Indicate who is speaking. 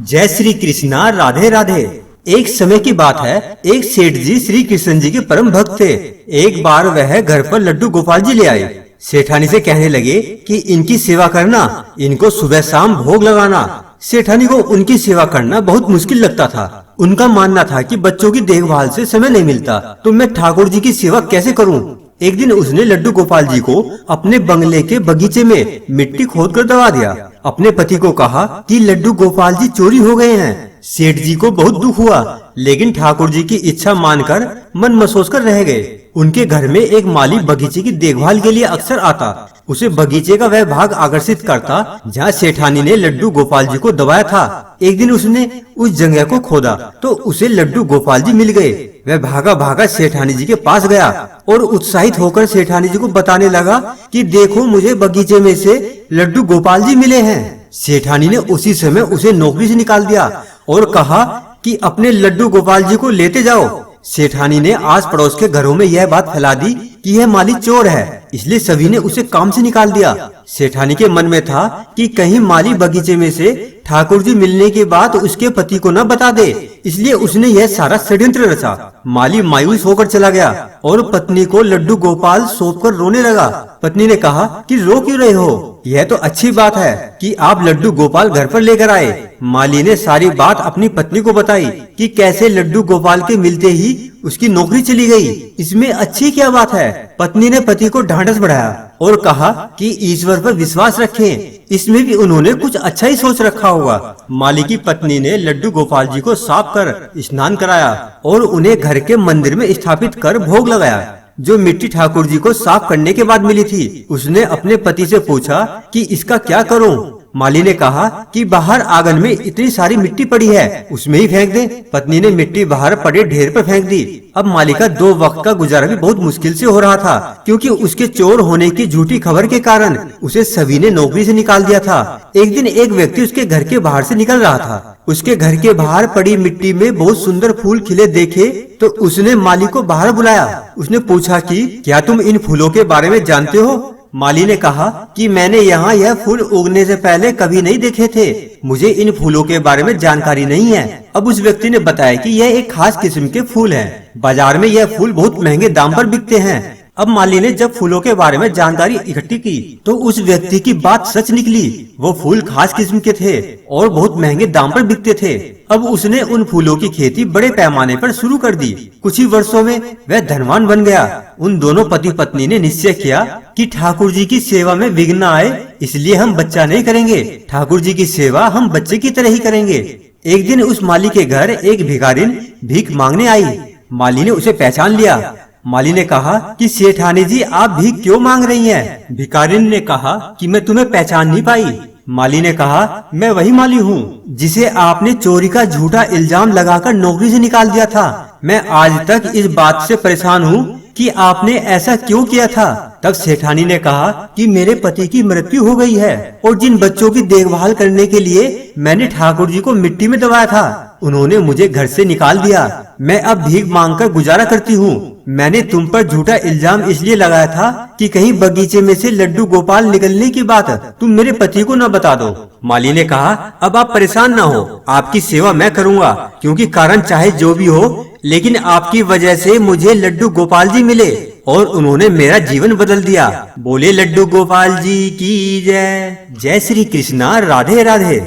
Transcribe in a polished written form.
Speaker 1: जय श्री कृष्णा, राधे राधे। एक समय की बात है, एक सेठ जी श्री कृष्ण जी के परम भक्त थे। एक बार वह घर पर लड्डू गोपाल जी ले आए। सेठानी से कहने लगे कि इनकी सेवा करना, इनको सुबह शाम भोग लगाना। सेठानी को उनकी सेवा करना बहुत मुश्किल लगता था। उनका मानना था कि बच्चों की देखभाल से समय नहीं मिलता, तो मैं ठाकुर जी की सेवा कैसे करूं? एक दिन उसने लड्डू गोपाल जी को अपने बंगले के बगीचे में मिट्टी खोद कर दबा दिया। अपने पति को कहा कि लड्डू गोपाल जी चोरी हो गए हैं। सेठ जी को बहुत दुख हुआ, लेकिन ठाकुर जी की इच्छा मानकर मन महसूस कर रह गए। उनके घर में एक माली बगीचे की देखभाल के लिए अक्सर आता। उसे बगीचे का वह भाग आकर्षित करता जहाँ सेठानी ने लड्डू गोपाल जी को दबाया था। एक दिन उसने उस जगह को खोदा तो उसे लड्डू गोपाल जी मिल गए। वह भागा भागा सेठानी जी के पास गया और उत्साहित होकर सेठानी जी को बताने लगा कि देखो, मुझे बगीचे में से लड्डू गोपाल जी मिले हैं। सेठानी ने उसी समय उसे नौकरी से निकाल दिया और कहा कि अपने लड्डू गोपाल जी को लेते जाओ। सेठानी ने आस पड़ोस के घरों में यह बात फैला दी कि यह माली चोर है, इसलिए सभी ने उसे काम से निकाल दिया। सेठानी के मन में था कि कहीं माली बगीचे में से ठाकुर जी मिलने के बाद उसके पति को न बता दे, इसलिए उसने यह सारा षड्यंत्र रचा। माली मायूस होकर चला गया और पत्नी को लड्डू गोपाल सौंपकर रोने लगा। पत्नी ने कहा कि रो क्यों रहे हो? यह तो अच्छी बात है कि आप लड्डू गोपाल घर पर लेकर आए। माली ने सारी बात अपनी पत्नी को बताई कि कैसे लड्डू गोपाल के मिलते ही उसकी नौकरी चली गई। इसमें अच्छी क्या बात है? पत्नी ने पति को ढांढस बढ़ाया और कहा कि ईश्वर पर विश्वास रखें, इसमें भी उन्होंने कुछ अच्छा ही सोच रखा होगा। माली की पत्नी ने लड्डू गोपाल जी को साफ कर स्नान कराया और उन्हें घर के मंदिर में स्थापित कर भोग लगाया। जो मिट्टी ठाकुर जी को साफ करने के बाद मिली थी, उसने अपने पति से पूछा कि इसका क्या करूं? माली ने कहा कि बाहर आंगन में इतनी सारी मिट्टी पड़ी है, उसमें ही फेंक दे। पत्नी ने मिट्टी बाहर पड़े ढेर पर फेंक दी। अब माली का 2 वक्त का गुजारा भी बहुत मुश्किल से हो रहा था, क्योंकि उसके चोर होने की झूठी खबर के कारण उसे सभी ने नौकरी से निकाल दिया था। एक दिन एक व्यक्ति उसके घर के बाहर से निकल रहा था। उसके घर के बाहर पड़ी मिट्टी में बहुत सुंदर फूल खिले देखे तो उसने माली को बाहर बुलाया। उसने पूछा कि क्या तुम इन फूलों के बारे में जानते हो? माली ने कहा कि मैंने यहाँ यह फूल उगने से पहले कभी नहीं देखे थे, मुझे इन फूलों के बारे में जानकारी नहीं है। अब उस व्यक्ति ने बताया कि यह एक खास किस्म के फूल हैं। बाजार में यह फूल बहुत महंगे दाम पर बिकते हैं। अब माली ने जब फूलों के बारे में जानकारी इकट्ठी की तो उस व्यक्ति की बात सच निकली। वो फूल खास किस्म के थे और बहुत महंगे दाम पर बिकते थे। अब उसने उन फूलों की खेती बड़े पैमाने पर शुरू कर दी। कुछ ही वर्षों में वह धनवान बन गया। उन दोनों पति पत्नी ने निश्चय किया कि ठाकुर जी की सेवा में विघ्न न आए, इसलिए हम बच्चा नहीं करेंगे। ठाकुर जी की सेवा हम बच्चे की तरह ही करेंगे। एक दिन उस माली के घर एक भिखारिन भीख मांगने आई। माली ने उसे पहचान लिया। माली ने कहा कि सेठानी जी, आप भीख क्यों मांग रही हैं? भिखारिन ने कहा कि मैं तुम्हें पहचान नहीं पाई। माली ने कहा, मैं वही माली हूँ जिसे आपने चोरी का झूठा इल्जाम लगाकर नौकरी से निकाल दिया था। मैं आज तक इस बात से परेशान हूँ कि आपने ऐसा क्यों किया था। तब सेठानी ने कहा कि मेरे पति की मृत्यु हो गई है और जिन बच्चों की देखभाल करने के लिए मैंने ठाकुर जी को मिट्टी में दबाया था, उन्होंने मुझे घर से निकाल दिया। मैं अब भीख मांगकर गुजारा करती हूँ। मैंने तुम पर झूठा इल्जाम इसलिए लगाया था कि कहीं बगीचे में से लड्डू गोपाल निकलने की बात तुम मेरे पति को न बता दो। माली ने कहा, अब आप परेशान न हो, आपकी सेवा मैं करूँगा, क्योंकि कारण चाहे जो भी हो, लेकिन आपकी वजह से मुझे लड्डू गोपाल जी मिले और उन्होंने मेरा जीवन बदल दिया। बोले लड्डू गोपाल जी की जय। जय श्री कृष्णा, राधे राधे।